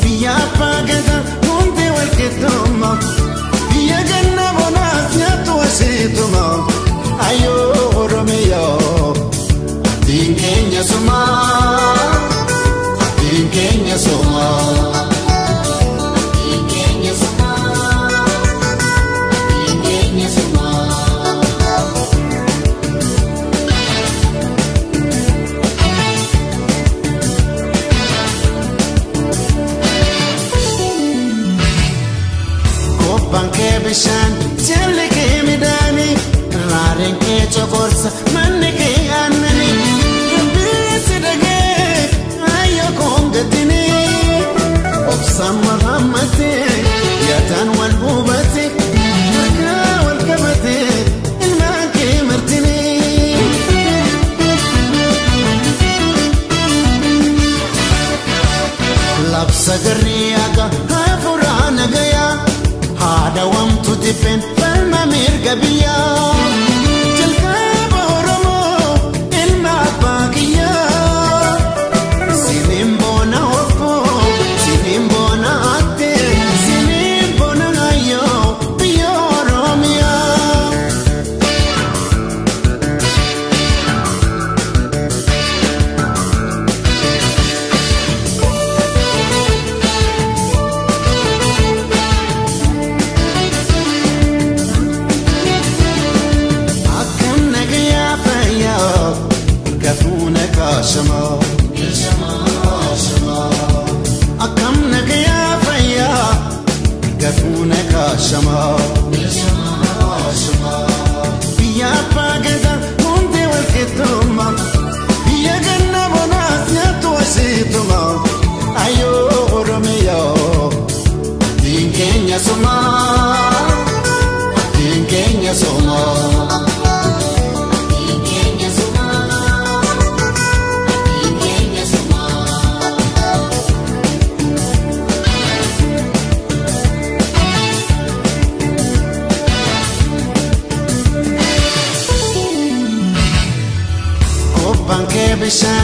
Biyya pagata hundi wal kituma biyya ganna bonaas nyaatu wasituma ayo Oromiyo dinkenya suma dinkenya suma dinkenya suma dinkenya suma Banke bishan jelle ke midani raren ke chokorsa manne ke annani bisidage ayo kongatini obsama hamate yatan wal hubati marka wal kabati ilma ke martini labsa garriyaga hafurana gaya هذا وام تدفن فالممير قبيا جلقاب ورمو المعباقية سنين بونا وفو سنين بونا عدي سنين بونا غيو بيو روميا شما أكم نجيا فيا كفونك شما بيا باجدا هندي والكتوما بيا جنة بناس يتوسيتوما أيو روميو دينكين يا سما دينكين يا سما Banke bishan